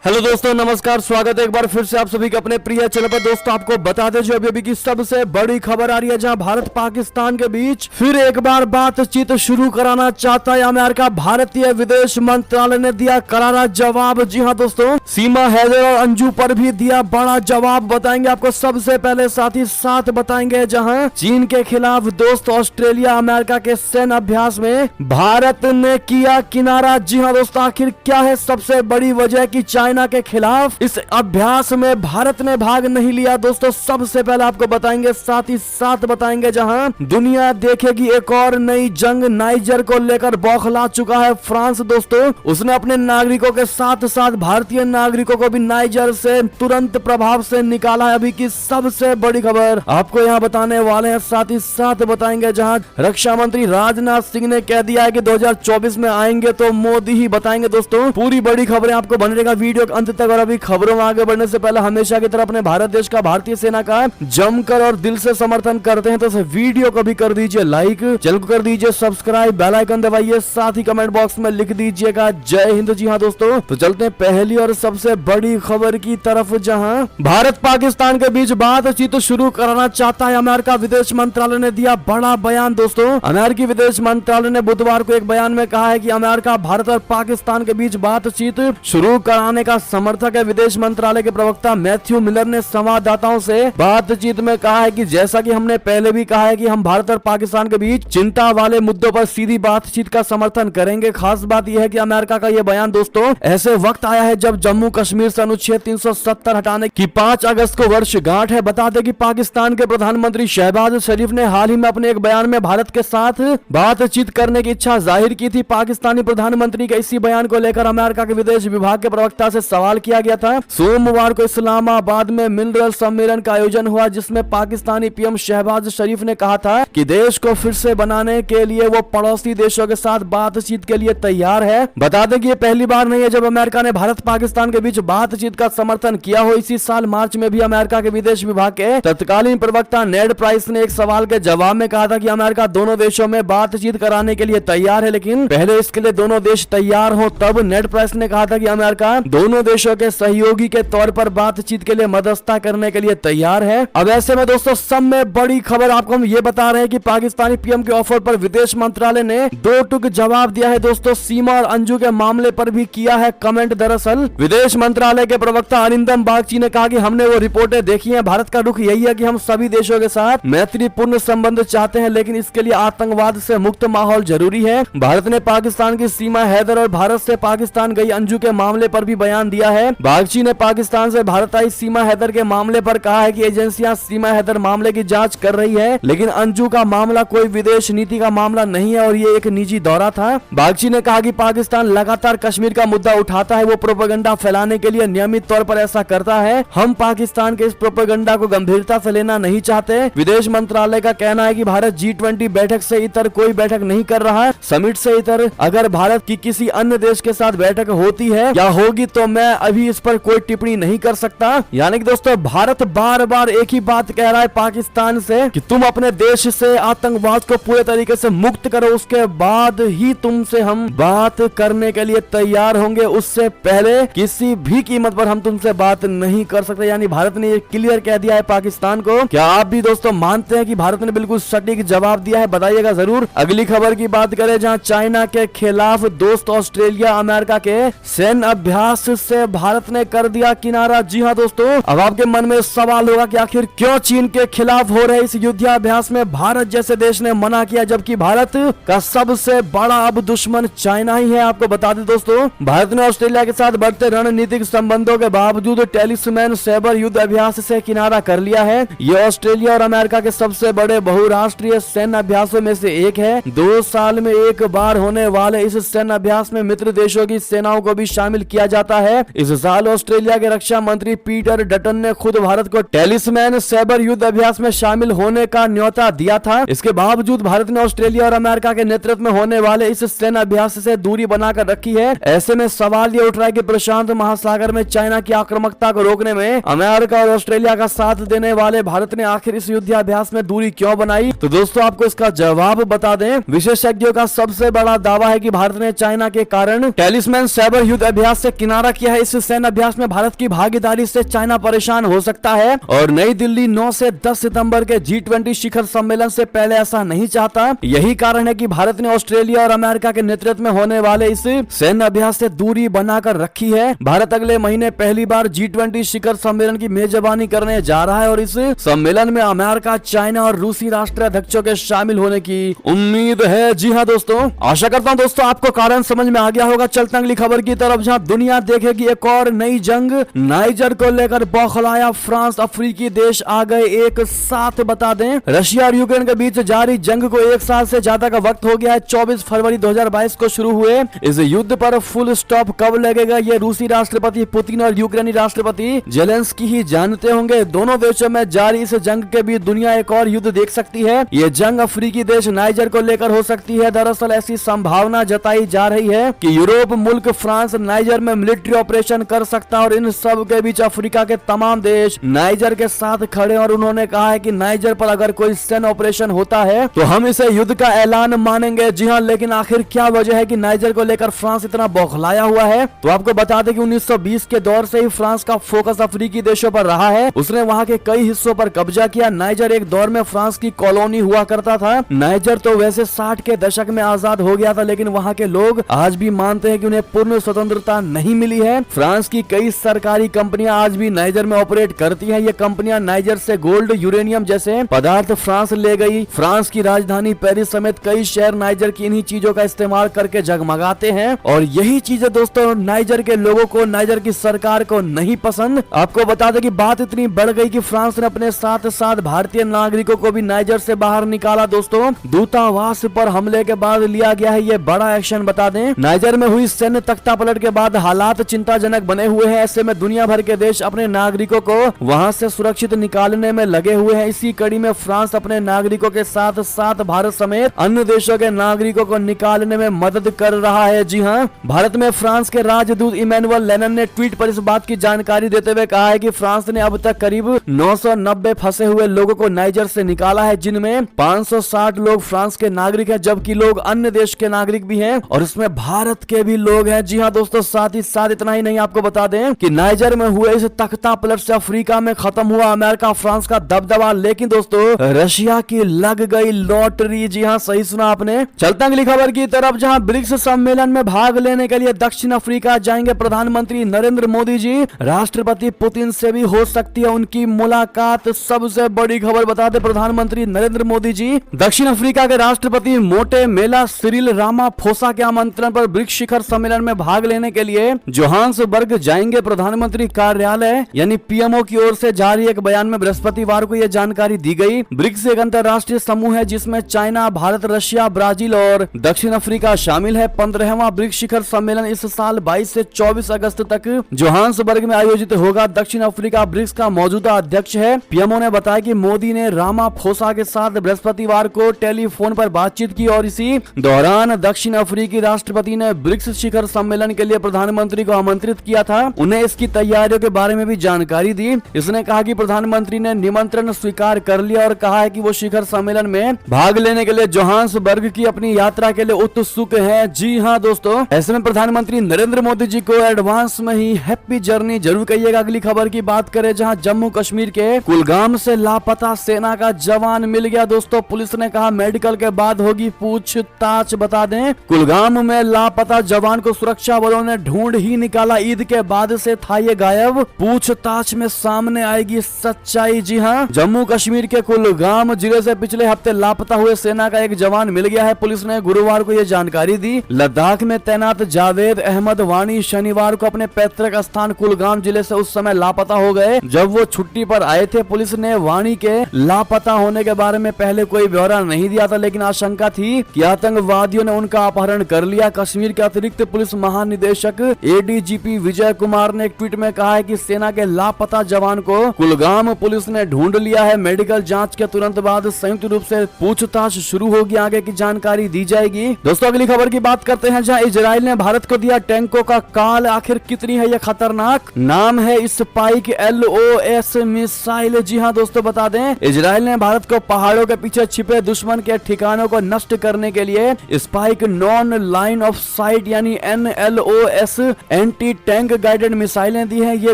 Hello दोस्तों, नमस्कार। स्वागत है एक बार फिर से आप सभी के अपने प्रिय चैनल पर। दोस्तों आपको बता दें जो अभी की सबसे बड़ी खबर आ रही है, जहां भारत पाकिस्तान के बीच फिर एक बार बातचीत शुरू कराना चाहता है अमेरिका। भारतीय विदेश मंत्रालय ने दिया करारा जवाब। जी हां दोस्तों, सीमा हैदर और अंजू पर भी दिया बड़ा जवाब। बताएंगे आपको सबसे पहले, साथ ही साथ बताएंगे जहां चीन के खिलाफ दोस्त ऑस्ट्रेलिया अमेरिका के सैन्य अभ्यास में भारत ने किया किनारा। जी हां दोस्तों, आखिर क्या है सबसे बड़ी वजह की चाइना के खिलाफ इस अभ्यास में भारत ने भाग नहीं लिया? दोस्तों सबसे पहले आपको बताएंगे, साथ ही साथ बताएंगे जहां दुनिया देखेगी एक और नई जंग। नाइजर को लेकर बौखला चुका है फ्रांस। दोस्तों उसने अपने नागरिकों के साथ साथ भारतीय नागरिकों को भी नाइजर से तुरंत प्रभाव से निकाला है। अभी की सबसे बड़ी खबर आपको यहाँ बताने वाले हैं। साथ ही साथ बताएंगे जहां रक्षा मंत्री राजनाथ सिंह ने कह दिया है कि 2024 में आएंगे तो मोदी ही। बताएंगे दोस्तों पूरी बड़ी खबरें आपको बने रहेगा वीडियो अंत तक। और अभी खबरों में आगे बढ़ने से पहले हमेशा की तरह अपने भारत देश का, भारतीय सेना का जमकर और दिल से समर्थन करते हैं तो इस वीडियो को भी कर दीजिए लाइक, चैनल को कर दीजिए सब्सक्राइब, बेल आइकन दबाइए, साथ ही कमेंट बॉक्स में लिख दीजिएगा जय हिंद। जी हाँ दोस्तों, तो चलते हैं पहली और सबसे बड़ी खबर की तरफ, जहां भारत पाकिस्तान के बीच बातचीत शुरू कराना चाहता है अमेरिका। विदेश मंत्रालय ने दिया बड़ा बयान। दोस्तों अमेरिकी विदेश मंत्रालय ने बुधवार को एक बयान में कहा है कि अमेरिका भारत और पाकिस्तान के बीच बातचीत शुरू कराने का समर्थक है। विदेश मंत्रालय के प्रवक्ता मैथ्यू मिलर ने संवाददाताओं से बातचीत में कहा है कि जैसा कि हमने पहले भी कहा है कि हम भारत और पाकिस्तान के बीच चिंता वाले मुद्दों पर सीधी बातचीत का समर्थन करेंगे। खास बात यह है कि अमेरिका का यह बयान दोस्तों ऐसे वक्त आया है जब जम्मू कश्मीर से अनुच्छेद 370 हटाने की 5 अगस्त को वर्षगांठ है। बता दें कि पाकिस्तान के प्रधानमंत्री शहबाज शरीफ ने हाल ही में अपने एक बयान में भारत के साथ बातचीत करने की इच्छा जाहिर की थी। पाकिस्तानी प्रधानमंत्री के इसी बयान को लेकर अमेरिका के विदेश विभाग के प्रवक्ता से सवाल किया गया था। सोमवार को इस्लामाबाद में मिनरल सम्मेलन का आयोजन हुआ, जिसमें पाकिस्तानी पीएम शहबाज शरीफ ने कहा था कि देश को फिर से बनाने के लिए वो पड़ोसी देशों के साथ बातचीत के लिए तैयार है। बता दें कि ये पहली बार नहीं है जब अमेरिका ने भारत पाकिस्तान के बीच बातचीत का समर्थन किया हो। इसी साल मार्च में भी अमेरिका के विदेश विभाग के तत्कालीन प्रवक्ता नेड प्राइस ने एक सवाल के जवाब में कहा था कि अमेरिका दोनों देशों में बातचीत कराने के लिए तैयार है, लेकिन पहले इसके लिए दोनों देश तैयार हो तब। नेड प्राइस ने कहा था कि अमेरिका दोनों देशों के सहयोगी के तौर पर बातचीत के लिए मध्यस्थता करने के लिए तैयार है। अब ऐसे में दोस्तों सब में बड़ी खबर आपको हम ये बता रहे हैं कि पाकिस्तानी पीएम के ऑफर पर विदेश मंत्रालय ने दो टूक जवाब दिया है। दोस्तों सीमा और अंजू के मामले पर भी किया है कमेंट। दरअसल विदेश मंत्रालय के प्रवक्ता अरिंदम बागची ने कहा कि हमने वो रिपोर्टें देखी हैं। भारत का रुख यही है कि हम सभी देशों के साथ मैत्रीपूर्ण संबंध चाहते हैं, लेकिन इसके लिए आतंकवाद से मुक्त माहौल जरूरी है। भारत ने पाकिस्तान की सीमा हैदर और भारत से पाकिस्तान गई अंजू के मामले पर भी बयान दिया है। बागची ने पाकिस्तान से भारत आई सीमा हैदर के मामले पर कहा है कि एजेंसियां सीमा हैदर मामले की जांच कर रही है, लेकिन अंजू का मामला कोई विदेश नीति का मामला नहीं है और ये एक निजी दौरा था। बागची ने कहा कि पाकिस्तान लगातार कश्मीर का मुद्दा उठाता है, वो प्रोपेगेंडा फैलाने के लिए नियमित तौर पर ऐसा करता है। हम पाकिस्तान के इस प्रोपेगेंडा को गंभीरता से लेना नहीं चाहते। विदेश मंत्रालय का कहना है कि भारत G20 बैठक से इतर कोई बैठक नहीं कर रहा है। समिट से इतर अगर भारत की किसी अन्य देश के साथ बैठक होती है या होगी तो मैं अभी इस पर कोई टिप्पणी नहीं कर सकता। यानी कि दोस्तों भारत बार बार एक ही बात कह रहा है पाकिस्तान से कि तुम अपने देश से आतंकवाद को पूरे तरीके से मुक्त करो, उसके बाद ही तुमसे हम बात करने के लिए तैयार होंगे, उससे पहले किसी भी कीमत पर हम तुमसे बात नहीं कर सकते। यानी भारत ने ये क्लियर कह दिया है पाकिस्तान को। क्या आप भी दोस्तों मानते हैं कि भारत ने बिल्कुल सटीक जवाब दिया है? बताइएगा जरूर। अगली खबर की बात करें, जहां चाइना के खिलाफ दोस्त ऑस्ट्रेलिया अमेरिका के सैन्य अभ्यास से भारत ने कर दिया किनारा। जी हाँ दोस्तों, अब आपके मन में सवाल होगा कि आखिर क्यों चीन के खिलाफ हो रहे इस युद्धाभ्यास में भारत जैसे देश ने मना किया, जबकि भारत का सबसे बड़ा अब दुश्मन चाइना ही है। आपको बता दें दोस्तों, भारत ने ऑस्ट्रेलिया के साथ बढ़ते रणनीतिक संबंधों के बावजूद टेलिस्मैन सैबर युद्ध अभ्यास से किनारा कर लिया है। ये ऑस्ट्रेलिया और अमेरिका के सबसे बड़े बहुराष्ट्रीय सैन्य अभ्यासों में से एक है। 2 साल में एक बार होने वाले इस सैन्य अभ्यास में मित्र देशों की सेनाओं को भी शामिल किया जाता है। इस साल ऑस्ट्रेलिया के रक्षा मंत्री पीटर डटन ने खुद भारत को टेलिस्मैन सैबर युद्ध अभ्यास में शामिल होने का न्योता दिया था। इसके बावजूद भारत ने ऑस्ट्रेलिया और अमेरिका के नेतृत्व में होने वाले इस सैन्य अभ्यास से दूरी बनाकर रखी है। ऐसे में सवाल ये उठ रहा है कि प्रशांत महासागर में चाइना की आक्रामकता को रोकने में अमेरिका और ऑस्ट्रेलिया का साथ देने वाले भारत ने आखिर इस युद्धाभ्यास में दूरी क्यों बनाई? तो दोस्तों आपको इसका जवाब बता दें। विशेषज्ञों का सबसे बड़ा दावा है कि भारत ने चाइना के कारण टेलिस्मैन सैबर युद्ध अभ्यास से किनारा वादा किया है इस सैन्य अभ्यास में भारत की भागीदारी से चाइना परेशान हो सकता है और नई दिल्ली 9 से 10 सितंबर के G20 शिखर सम्मेलन से पहले ऐसा नहीं चाहता। यही कारण है कि भारत ने ऑस्ट्रेलिया और अमेरिका के नेतृत्व में होने वाले इस सैन्य अभ्यास से दूरी बनाकर रखी है। भारत अगले महीने पहली बार G20 शिखर सम्मेलन की मेजबानी करने जा रहा है और इस सम्मेलन में अमेरिका, चाइना और रूसी राष्ट्राध्यक्षों के शामिल होने की उम्मीद है। जी हाँ दोस्तों, आशा करता हूँ दोस्तों आपको कारण समझ में आ गया होगा। चलते अगली खबर की तरफ, जहाँ दुनिया देखेगी एक और नई जंग। नाइजर को लेकर बौखलाया फ्रांस, अफ्रीकी देश आ गए एक साथ। बता दें, रशिया और यूक्रेन के बीच जारी जंग को एक साल से ज्यादा का वक्त हो गया है। 24 फरवरी 2022 को शुरू हुए इस युद्ध पर फुल स्टॉप कब लगेगा, ये रूसी राष्ट्रपति पुतिन और यूक्रेनी राष्ट्रपति जेलेंस्की ही जानते होंगे। दोनों देशों में जारी इस जंग के बीच दुनिया एक और युद्ध देख सकती है। ये जंग अफ्रीकी देश नाइजर को लेकर हो सकती है। दरअसल ऐसी संभावना जताई जा रही है कि यूरोप मुल्क फ्रांस नाइजर में मिलिट्री ऑपरेशन कर सकता है और इन सब के बीच अफ्रीका के तमाम देश नाइजर के साथ खड़े। और उन्होंने कहा है कि नाइजर पर अगर कोई सैन्य ऑपरेशन होता है तो हम इसे युद्ध का ऐलान मानेंगे। जी हाँ, लेकिन आखिर क्या वजह है कि नाइजर को लेकर फ्रांस इतना बौखलाया हुआ है? तो आपको बता दें कि 1920 के दौर से ही फ्रांस का फोकस अफ्रीकी देशों पर रहा है। उसने वहाँ के कई हिस्सों पर कब्जा किया। नाइजर एक दौर में फ्रांस की कॉलोनी हुआ करता था। नाइजर तो वैसे 60 के दशक में आजाद हो गया था, लेकिन वहाँ के लोग आज भी मानते हैं कि उन्हें पूर्ण स्वतंत्रता नहीं मिली है। फ्रांस की कई सरकारी कंपनियां आज भी नाइजर में ऑपरेट करती हैं। ये कंपनियां नाइजर से गोल्ड, यूरेनियम जैसे पदार्थ फ्रांस ले गई। फ्रांस की राजधानी पेरिस समेत कई शहर नाइजर की इन्हीं चीजों का इस्तेमाल करके जगमगाते हैं और यही चीजें दोस्तों नाइजर के लोगों को, नाइजर की सरकार को नहीं पसंद। आपको बता दें कि बात इतनी बढ़ गई कि फ्रांस ने अपने साथ साथ भारतीय नागरिकों को भी नाइजर से बाहर निकाला। दोस्तों, दूतावास पर हमले के बाद लिया गया है ये बड़ा एक्शन। बता दें, नाइजर में हुई सैन्य तख्तापलट के बाद हालात चिंताजनक बने हुए हैं। ऐसे में दुनिया भर के देश अपने नागरिकों को वहां से सुरक्षित निकालने में लगे हुए हैं। इसी कड़ी में फ्रांस अपने नागरिकों के साथ साथ भारत समेत अन्य देशों के नागरिकों को निकालने में मदद कर रहा है। जी हाँ, भारत में फ्रांस के राजदूत इमैनुअल लेनन ने ट्वीट पर इस बात की जानकारी देते हुए कहा है कि फ्रांस ने अब तक करीब 990 फंसे हुए लोगों को नाइजर से निकाला है, जिनमें 560 लोग फ्रांस के नागरिक हैं, जबकि लोग अन्य देश के नागरिक भी हैं और इसमें भारत के भी लोग हैं। जी हाँ दोस्तों, साथ ही साथ इतना ही नहीं, आपको बता दें कि नाइजर में हुए इस तख्तापलट से अफ्रीका में खत्म हुआ अमेरिका फ्रांस का दबदबा, लेकिन दोस्तों रशिया की लग गई लॉटरी। जी हाँ, सही सुना आपने। चलते अगली खबर की तरफ, जहां ब्रिक्स सम्मेलन में भाग लेने के लिए दक्षिण अफ्रीका जाएंगे प्रधानमंत्री नरेंद्र मोदी जी। राष्ट्रपति पुतिन से भी हो सकती है उनकी मुलाकात। सबसे बड़ी खबर बता दें, प्रधानमंत्री नरेंद्र मोदी जी दक्षिण अफ्रीका के राष्ट्रपति मोटे मेला सिरिल रामाफोसा के आमंत्रण पर ब्रिक्स शिखर सम्मेलन में भाग लेने के लिए जोहान्सबर्ग जाएंगे। प्रधानमंत्री कार्यालय यानी पीएमओ की ओर से जारी एक बयान में बृहस्पतिवार को यह जानकारी दी गई। ब्रिक्स एक अंतर्राष्ट्रीय समूह है जिसमें चाइना, भारत, रशिया, ब्राजील और दक्षिण अफ्रीका शामिल है। 15वां ब्रिक्स शिखर सम्मेलन इस साल 22 से 24 अगस्त तक जोहान्सबर्ग में आयोजित होगा। दक्षिण अफ्रीका ब्रिक्स का मौजूदा अध्यक्ष है। पीएमओ ने बताया कि मोदी ने रामाफोसा के साथ बृहस्पतिवार को टेलीफोन पर बातचीत की और इसी दौरान दक्षिण अफ्रीकी राष्ट्रपति ने ब्रिक्स शिखर सम्मेलन के लिए प्रधानमंत्री को आमंत्रित किया था। उन्हें इसकी तैयारियों के बारे में भी जानकारी दी। इसने कहा कि प्रधानमंत्री ने निमंत्रण स्वीकार कर लिया और कहा है कि वो शिखर सम्मेलन में भाग लेने के लिए जोहान्सबर्ग की अपनी यात्रा के लिए उत्सुक है। जी हाँ दोस्तों, ऐसे में प्रधानमंत्री नरेंद्र मोदी जी को एडवांस में ही हैप्पी जर्नी जरूर कहिएगा। अगली खबर की बात करें, जहां जम्मू कश्मीर के कुलगाम से लापता सेना का जवान मिल गया। दोस्तों, पुलिस ने कहा मेडिकल के बाद होगी पूछताछ। बता दें, कुलगाम में लापता जवान को सुरक्षा बलों ने ढूंढ ही निकाला। ईद के बाद से था ये गायब। पूछताछ में सामने आएगी सच्चाई। जी हाँ, जम्मू कश्मीर के कुलगाम जिले से पिछले हफ्ते लापता हुए सेना का एक जवान मिल गया है। पुलिस ने गुरुवार को यह जानकारी दी। लद्दाख में तैनात जावेद अहमद वानी शनिवार को अपने पैतृक स्थान कुलगाम जिले से उस समय लापता हो गए जब वो छुट्टी पर आए थे। पुलिस ने वानी के लापता होने के बारे में पहले कोई ब्यौरा नहीं दिया था, लेकिन आशंका थी कि आतंकवादियों ने उनका अपहरण कर लिया। कश्मीर के अतिरिक्त पुलिस महानिदेशक एडीजीपी विजय कुमार ने एक ट्वीट में कहा है कि सेना के लापता जवान को कुलगाम पुलिस ने ढूंढ लिया है। मेडिकल जांच के तुरंत बाद संयुक्त रूप से पूछताछ शुरू होगी, आगे की जानकारी दी जाएगी। दोस्तों, अगली खबर की बात करते हैं, जहां इजराइल ने भारत को दिया टैंकों का काल। आखिर कितनी है यह खतरनाक? नाम है स्पाइक LOS मिसाइल। जी हाँ दोस्तों, बता दें इजराइल ने भारत को पहाड़ों के पीछे छिपे दुश्मन के ठिकानों को नष्ट करने के लिए spike non line of site यानी NLOS एंटी टैंक गाइडेड मिसाइलें दी हैं। ये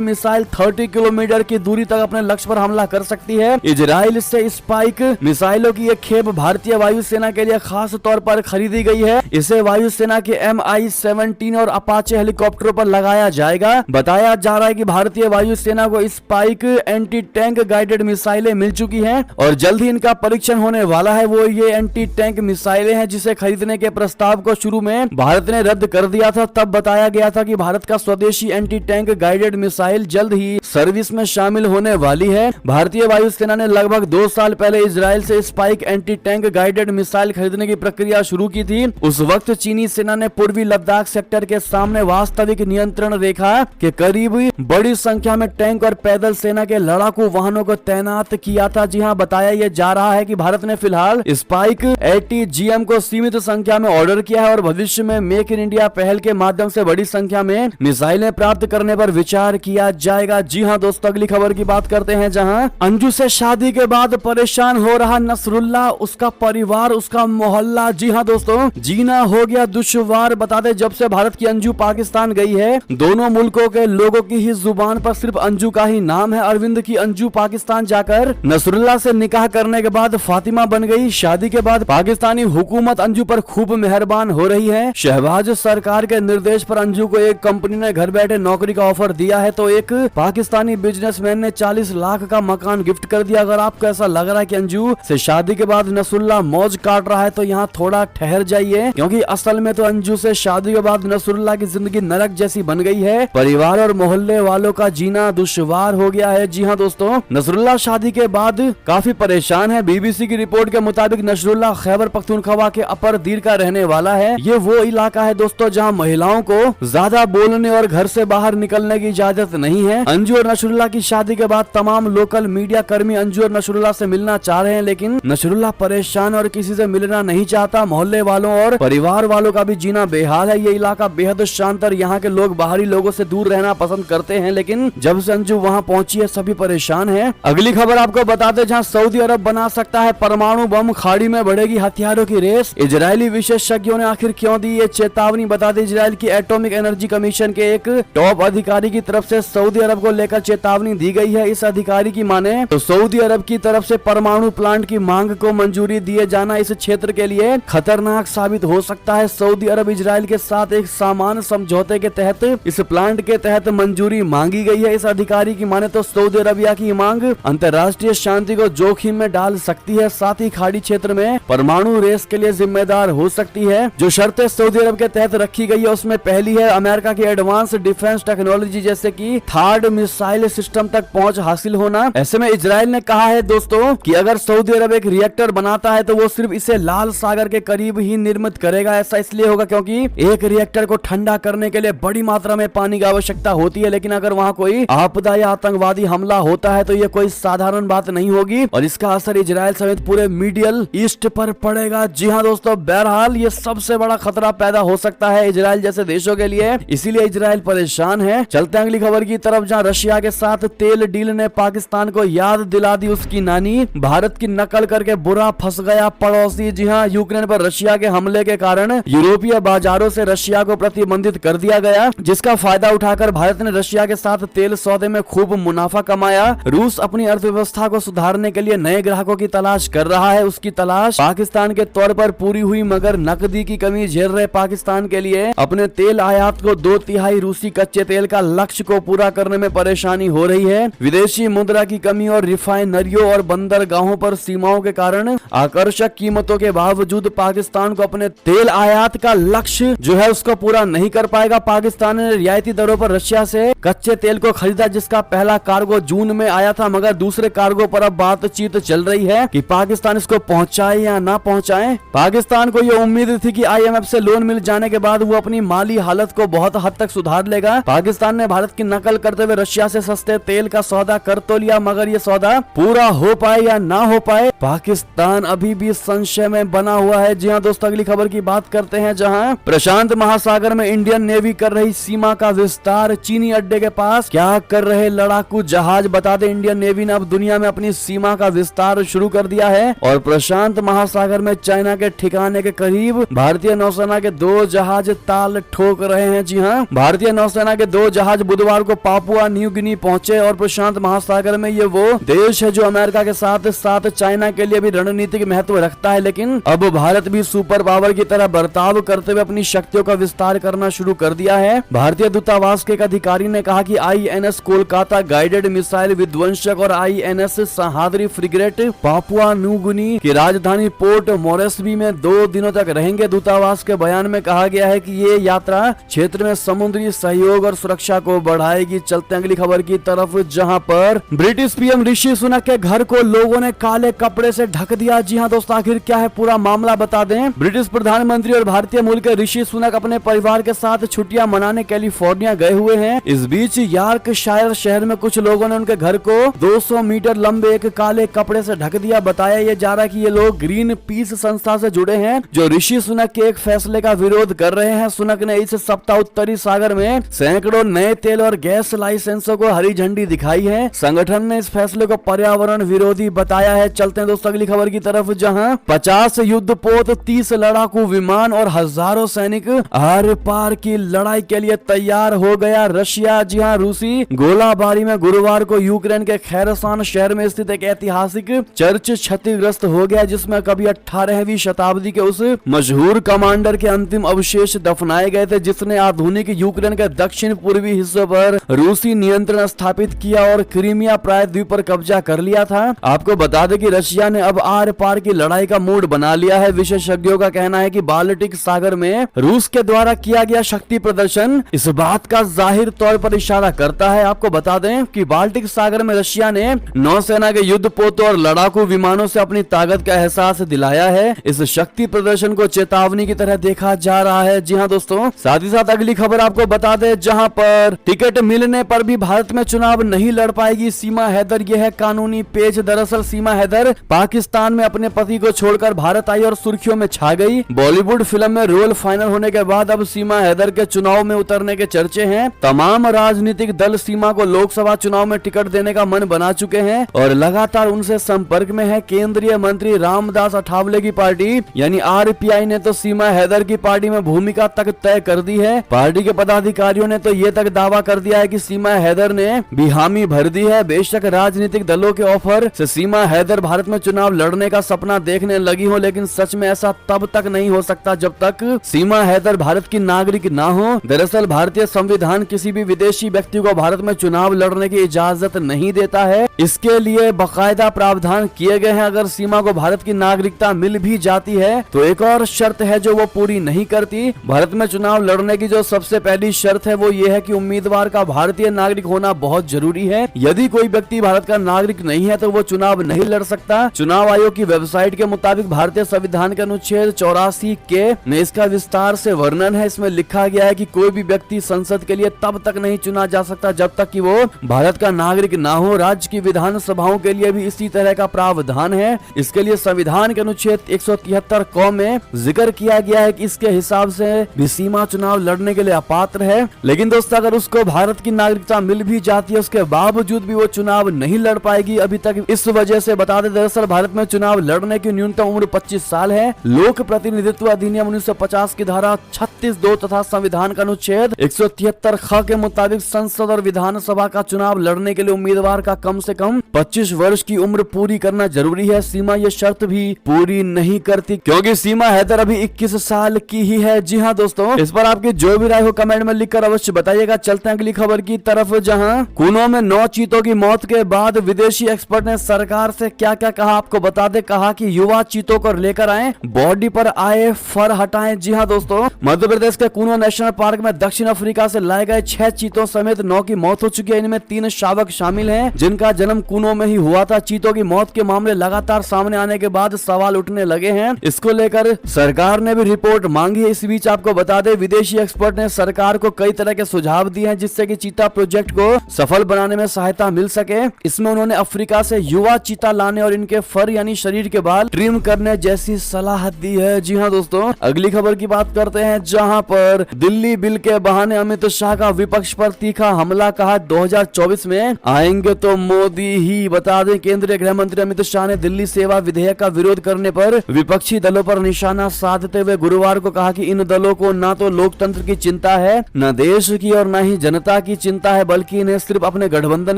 मिसाइल 30 किलोमीटर की दूरी तक अपने लक्ष्य पर हमला कर सकती है। इजराइल से स्पाइक मिसाइलों की एक खेप भारतीय वायुसेना के लिए खास तौर पर खरीदी गई है। इसे वायुसेना के MI-17 और अपाचे हेलीकॉप्टरों पर लगाया जाएगा। बताया जा रहा है कि भारतीय वायुसेना को स्पाइक एंटी टैंक गाइडेड मिसाइलें मिल चुकी हैं और जल्द ही इनका परीक्षण होने वाला है। वो ये एंटी टैंक मिसाइलें हैं जिसे खरीदने के प्रस्ताव को शुरू में भारत ने रद्द कर दिया था। तब बताया गया था कि भारत का स्वदेशी एंटी टैंक गाइडेड मिसाइल जल्द ही सर्विस में शामिल होने वाली है। भारतीय वायुसेना ने लगभग 2 साल पहले इजराइल से spike anti tank guided missile खरीदने की प्रक्रिया शुरू की थी। उस वक्त चीनी सेना ने पूर्वी लद्दाख सेक्टर के सामने वास्तविक नियंत्रण रेखा के करीब बड़ी संख्या में टैंक और पैदल सेना के लड़ाकू वाहनों को तैनात किया था। जी हां, बताया यह जा रहा है कि भारत ने फिलहाल स्पाइक ATGM को सीमित संख्या में ऑर्डर किया है और भविष्य में मेक इन इंडिया पहल के माध्यम से बड़ी संख्या में मिसाइलें प्राप्त करने पर विचार किया जाएगा। जी हां दोस्तों, अगली खबर की बात करते हैं जहां अंजू से शादी के बाद परेशान हो रहा नसरुल्ला, उसका परिवार, उसका मोहल्ला। जी हां दोस्तों, जीना हो गया दुश्वार। बता दें, जब से भारत की अंजू पाकिस्तान गई है, दोनों मुल्कों के लोगों की ही जुबान पर सिर्फ अंजू का ही नाम है। अरविंद की अंजू पाकिस्तान जाकर नसरुल्ला से निकाह करने के बाद फातिमा बन गई। शादी के बाद पाकिस्तानी हुकूमत अंजू पर खूब मेहरबान हो रही है। शहबाज सरकार के निर्देश पर अंजू को एक कंपनी ने घर बैठे नौकरी का ऑफर दिया है, तो एक पाकिस्तानी बिजनेसमैन ने 40 लाख का मकान गिफ्ट कर दिया। अगर आपको ऐसा लग रहा है कि अंजू से शादी के बाद नसरुल्ला मौज काट रहा है तो यहाँ थोड़ा ठहर जाइए, क्योंकि असल में तो अंजू से शादी के बाद नसरुल्ला की जिंदगी नरक जैसी बन गई है। परिवार और मोहल्ले वालों का जीना दुश्वार हो गया है। जी हाँ दोस्तों, नसरुल्ला शादी के बाद काफी परेशान है। BBC की रिपोर्ट के मुताबिक नसरुल्ला खैबर पख्तूनख्वा के अपर दीर का रहने वाला है। ये वो इलाका है दोस्तों जहाँ महिलाओं को ज्यादा बोलने और घर से बाहर निकलने की इजाजत नहीं है। अंजू और नसरुल्ला की शादी के बाद तमाम लोकल मीडिया कर्मी अंजू और नसरुल्ला से मिलना चाह रहे हैं, लेकिन नसरुल्ला परेशान और किसी से मिलना नहीं चाहता। मोहल्ले वालों और परिवार वालों का भी जीना बेहाल है। ये इलाका बेहद शांत और यहाँ के लोग बाहरी लोगों से दूर रहना पसंद करते हैं, लेकिन जब से अंजू वहाँ पहुंची है सभी परेशान है। अगली खबर आपको बताते जहाँ सऊदी अरब बना सकता है परमाणु बम, खाड़ी में बढ़ेगी हथियारों की रेस। इजरायली विशेषज्ञों ने आखिर क्यों दी ये चेतावनी, बता दें इजराइल की एटॉमिक एनर्जी कमीशन के एक टॉप अधिकारी की तरफ से सऊदी अरब को लेकर चेतावनी दी गई है। इस अधिकारी की माने तो सऊदी अरब की तरफ से परमाणु प्लांट की मांग को मंजूरी दिए जाना इस क्षेत्र के लिए खतरनाक साबित हो सकता है। सऊदी अरब इजराइल के साथ एक सामान्य समझौते के तहत इस प्लांट के तहत मंजूरी मांगी गई है। इस अधिकारी की माने तो सऊदी अरबिया की मांग अंतर्राष्ट्रीय शांति को जोखिम में डाल सकती है, साथ ही खाड़ी क्षेत्र में परमाणु रेस के लिए जिम्मेदार हो सकती है। जो शर्तें सऊदी अरब के तहत रखी गई है उसमें पहली है अमेरिका की एडवांस डिफेंस टेक्नोलॉजी जैसे कि थर्ड मिसाइल सिस्टम तक पहुंच हासिल होना। ऐसे में इजराइल ने कहा है दोस्तों कि अगर सऊदी अरब एक रिएक्टर बनाता है तो वो सिर्फ इसे लाल सागर के करीब ही निर्मित करेगा। ऐसा इसलिए होगा क्योंकि एक रिएक्टर को ठंडा करने के लिए बड़ी मात्रा में पानी की आवश्यकता होती है, लेकिन अगर वहाँ कोई आपदा या आतंकवादी हमला होता है तो ये कोई साधारण बात नहीं होगी और इसका असर इजराइल समेत पूरे मिडिल ईस्ट पर पड़ेगा। जी हाँ दोस्तों, बहरहाल ये सबसे बड़ा खतरा पैदा हो सकता है इजराइल जैसे देशों के लिए, इसीलिए इजराइल परेशान है। चलते हैं अगली खबर की तरफ जहाँ रशिया के साथ तेल डील ने पाकिस्तान को याद दिला दी उसकी नानी। भारत की नकल करके बुरा फंस गया पड़ोसी। जी हाँ, यूक्रेन पर रशिया के हमले के कारण यूरोपीय बाजारों से रशिया को प्रतिबंधित कर दिया गया, जिसका फायदा उठाकर भारत ने रशिया के साथ तेल सौदे में खूब मुनाफा कमाया। रूस अपनी अर्थव्यवस्था को सुधारने के लिए नए ग्राहकों की तलाश कर रहा है। उसकी तलाश पाकिस्तान के तौर पर पूरी हुई, मगर नकदी की कमी झेल रहे पाकिस्तान के लिए अपने तेल आयात को 2/3 रूसी कच्चे तेल का लक्ष्य को पूरा करने में परेशानी हो रही है। विदेशी मुद्रा की कमी और रिफाइनरियों और बंदरगाहों पर सीमाओं के कारण आकर्षक कीमतों के बावजूद पाकिस्तान को अपने तेल आयात का लक्ष्य जो है उसको पूरा नहीं कर पाएगा। पाकिस्तान ने रियायती दरों पर रशिया से कच्चे तेल को खरीदा, जिसका पहला कार्गो जून में आया था, मगर दूसरे कार्गो पर अब बातचीत चल रही है कि पाकिस्तान इसको पहुंचाए या ना पहुंचाए। पाकिस्तान को यह उम्मीद थी कि IMF से लोन मिल जाने के बाद वो अपनी माली हालत को बहुत हद तक सुधार लेगा। पाकिस्तान ने भारत की नकल करते हुए रशिया से सस्ते तेल का सौदा कर तो लिया, मगर ये सौदा पूरा हो पाए या ना हो पाए पाकिस्तान अभी भी संशय में बना हुआ है। जी हाँ दोस्तों, अगली खबर की बात करते हैं जहां प्रशांत महासागर में इंडियन नेवी कर रही सीमा का विस्तार। चीनी अड्डे के पास क्या कर रहे लड़ाकू जहाज, बता दें इंडियन नेवी ने अब दुनिया में अपनी सीमा का विस्तार शुरू कर दिया है और प्रशांत महासागर में चाइना के ठिकाने के करीब भारतीय नौसेना के 2 जहाज ताल ठोक रहे हैं। जी हाँ, भारतीय नौसेना के 2 जहाज बुधवार को पापुआ न्यू गिनी पहुंचे और प्रशांत महासागर में ये वो देश है जो अमेरिका के साथ साथ चाइना के लिए भी रणनीतिक महत्व रखता है। लेकिन अब भारत भी सुपर पावर की तरह बर्ताव करते हुए अपनी शक्तियों का विस्तार करना शुरू कर दिया है। भारतीय दूतावास के एक अधिकारी ने कहा कि INS कोलकाता गाइडेड मिसाइल विध्वंसक और INS Sahyadri frigate Papua New Guinea की राजधानी पोर्ट मोरेस्बी में 2 दिनों तक रहेंगे। दूतावास के बयान में कहा गया है कि ये यात्रा क्षेत्र में समुद्री सहयोग और सुरक्षा को बढ़ाएगी। चलते अगली खबर की तरफ, जहां पर ब्रिटिश PM ऋषि सुनक के घर को लोगों ने काले कपड़े से ढक दिया। जी हां दोस्तों, आखिर क्या है पूरा मामला बता दें। ब्रिटिश प्रधानमंत्री और भारतीय मूल के ऋषि सुनक अपने परिवार के साथ छुट्टियां मनाने कैलिफोर्निया गए हुए हैं। इस बीच यॉर्कशायर शहर में कुछ लोगों ने उनके घर को 200 मीटर लंबे एक काले कपड़े से ढक दिया। बताया ये जा रहा है कि ये लोग ग्रीन पीस संस्था से जुड़े हैं जो ऋषि सुनक के एक फैसले का विरोध कर रहे हैं। सुनक ने इस सप्ताह उत्तरी सागर में सैकड़ों नए तेल और गैस लाइसेंसों को हरी झंडी दिखाई है। संगठन ने इस फैसले को पर्यावरण विरोधी बताया है। चलते हैं दोस्तों अगली खबर की तरफ, जहां 50 युद्धपोत, 30 लड़ाकू विमान और हजारों सैनिक आर पार की लड़ाई के लिए तैयार हो गया रशिया। जी हां, रूसी गोलाबारी में गुरुवार को यूक्रेन के खैरसान शहर में स्थित एक ऐतिहासिक चर्च क्षतिग्रस्त हो गया जिसमें कभी 18वीं शताब्दी के उस मशहूर कमांडर के अंतिम अवशेष दफनाए गए थे जिसने आधुनिक यूक्रेन के दक्षिण पूर्वी हिस्सों पर रूसी नियंत्रण स्थापित किया और क्रीमिया प्रायद्वीप पर कब्जा कर लिया था। आपको बता दें कि रशिया ने अब आर पार की लड़ाई का मूड बना लिया है। विशेषज्ञों का कहना है कि बाल्टिक सागर में रूस के द्वारा किया गया शक्ति प्रदर्शन इस बात का जाहिर तौर पर इशारा करता है। आपको बता दें कि बाल्टिक सागर में रशिया ने नौसेना के युद्धपोतों और लड़ाकू विमानों से अपनी ताकत का एहसास दिलाया है। इस शक्ति प्रदर्शन को चेतावनी की तरह देखा जा रहा है। जी हां दोस्तों, साथ ही साथ अगली खबर आपको बता दें, जहां पर टिकट मिलने पर भी भारत में चुनाव नहीं लड़ पाएगी सीमा हैदर। यह है कानूनी पेच। दरअसल सीमा हैदर पाकिस्तान में अपने पति को छोड़कर भारत आई और सुर्खियों में छा गई। बॉलीवुड फिल्म में रोल फाइनल होने के बाद अब सीमा हैदर के चुनाव में उतरने के चर्चे हैं। तमाम राजनीतिक दल सीमा को लोकसभा चुनाव में टिकट देने का मन बना चुके हैं और लगातार उनसे संपर्क में है। केंद्रीय मंत्री रामदास अठावले की पार्टी यानी RPI ने तो सीमा हैदर की पार्टी में भूमिका तक तय कर दी है। पार्टी के पदाधिकारियों ने तो ये तक दावा कर दिया है कि सीमा हैदर ने भी हामी भर दी है। बेशक राजनीतिक दलों के ऑफर से सीमा हैदर भारत में चुनाव लड़ने का सपना देखने लगी हो, लेकिन सच में ऐसा तब तक नहीं हो सकता जब तक सीमा हैदर भारत की नागरिक ना हो। दरअसल भारतीय संविधान किसी भी विदेशी व्यक्ति को भारत में चुनाव लड़ने की इजाजत नहीं देता है। इसके लिए बाकायदा प्रावधान किए गए हैं। अगर सीमा को भारत की नागरिकता मिल भी जाती है तो एक और शर्त है जो वो पूरी नहीं करती। भारत में चुनाव लड़ने की जो सबसे पहली शर्त है वो ये है कि उम्मीदवार का भारतीय नागरिक होना बहुत जरूरी है। यदि कोई व्यक्ति भारत का नागरिक नहीं है तो वो चुनाव नहीं लड़ सकता। चुनाव आयोग की वेबसाइट के मुताबिक भारतीय संविधान के अनुच्छेद 84 के में इसका विस्तार से वर्णन है। इसमें लिखा गया है कि कोई भी व्यक्ति संसद के लिए तब तक नहीं चुना जा सकता जब तक कि वो भारत का नागरिक ना हो। राज्य की विधानसभाओं के लिए भी इसी तरह का प्रावधान है। इसके लिए संविधान के अनुच्छेद 173 क में जिक्र किया गया है कि इसके हिसाब से भी सीमा चुनाव लड़ने के लिए अपात्र है। लेकिन दोस्तों, अगर उसको भारत की नागरिकता मिल भी जाती है उसके बावजूद भी वो चुनाव नहीं लड़ पाएगी अभी तक। इस वजह से बता दें, दरअसल भारत में चुनाव लड़ने की न्यूनतम उम्र 25 साल है। लोक प्रतिनिधित्व अधिनियम 1950 की धारा 36(2) तथा संविधान का अनुच्छेद 173 ख के मुताबिक संसद और विधानसभा का चुनाव लड़ने के लिए उम्मीदवार का कम से कम 25 वर्ष की उम्र पूरी करना जरूरी है। सीमा ये शर्त भी पूरी नहीं करती क्योंकि सीमा हैदर अभी 21 साल की ही है। जी हाँ दोस्तों, इस पर आपकी जो भी राय हो कमेंट में लिखकर अवश्य बताइएगा। चलते हैं अगली खबर की तरफ, जहां कुनो में 9 चीतों की मौत के बाद विदेशी एक्सपर्ट ने सरकार से क्या क्या कहा आपको बता दे। कहा कि युवा चीतों को लेकर आए, बॉडी पर आए फर हटाएं। जी हाँ दोस्तों, मध्य प्रदेश के कुनो नेशनल पार्क में दक्षिण अफ्रीका से लाए गए 6 चीतों समेत 9 की मौत हो चुकी है। इनमें 3 शावक शामिल हैं जिनका जन्म कुनो में ही हुआ था। चीतों की मौत के मामले लगातार सामने आने के बाद सवाल उठने लगे हैं। इसको लेकर सरकार ने भी रिपोर्ट मांगी है। इस बीच आपको बता दें, विदेशी एक्सपर्ट ने सरकार को कई तरह के सुझाव दिए हैं जिससे कि चीता प्रोजेक्ट को सफल बनाने में सहायता मिल सके। इसमें उन्होंने अफ्रीका से युवा चीता लाने और इनके फर यानी शरीर के बाल ट्रिम करने जैसी सलाह दी है। जी हाँ दोस्तों, अगली खबर की बात करते हैं, जहां पर दिल्ली बिल के बहाने अमित शाह का विपक्ष पर तीखा हमला। कहा 2024 में आएंगे तो मोदी ही। बता दें, केंद्रीय गृह मंत्री अमित शाह ने दिल्ली सेवा विधेयक का विरोध करने पर विपक्षी दलों पर निशाना साधते हुए गुरुवार को कहा कि इन दलों को ना तो लोकतंत्र की चिंता चिंता है, न देश की और न ही जनता की चिंता है, बल्कि इन्हें सिर्फ अपने गठबंधन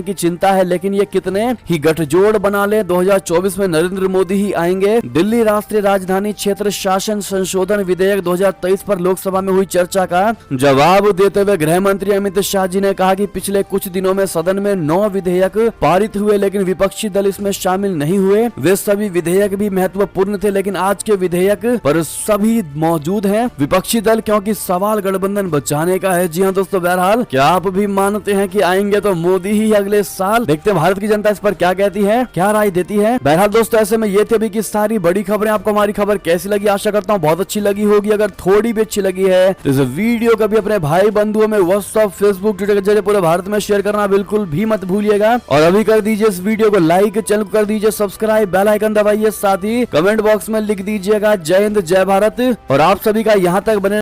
की चिंता है। लेकिन ये कितने ही गठजोड़ बना ले, 2024 में नरेंद्र मोदी ही आएंगे। दिल्ली राष्ट्रीय राजधानी क्षेत्र शासन संशोधन विधेयक 2023 पर लोकसभा में हुई चर्चा का जवाब देते हुए गृह मंत्री अमित शाह जी ने कहा कि पिछले कुछ दिनों में सदन में 9 विधेयक पारित हुए, लेकिन विपक्षी दल इसमें शामिल नहीं हुए। वे सभी विधेयक भी महत्वपूर्ण थे, लेकिन आज के विधेयक पर सभी मौजूद हैं विपक्षी दल, क्योंकि सवाल गठबंधन बचाने का है। जी हाँ दोस्तों, बहरहाल क्या आप भी मानते हैं कि आएंगे तो मोदी ही अगले साल? देखते हैं भारत की जनता इस पर क्या कहती है, क्या राय देती है। बहरहाल दोस्तों, ऐसे में ये थे अभी की सारी बड़ी खबरें। आपको हमारी खबर कैसी लगी? आशा करता हूँ बहुत अच्छी लगी होगी। अगर थोड़ी भी अच्छी लगी है तो इस वीडियो को भी अपने भाई बंधुओं में व्हाट्सएप, फेसबुक, ट्विटर के जरिए पूरे भारत में शेयर करना बिल्कुल भी मत भूलिएगा। और अभी कर दीजिए इस वीडियो को लाइक, चैनल को कर दीजिए सब्सक्राइब, बेल आइकन दबाइए, साथ ही कमेंट बॉक्स में लिख दीजिएगा जय हिंद, जय भारत। और आप सभी का यहाँ तक बने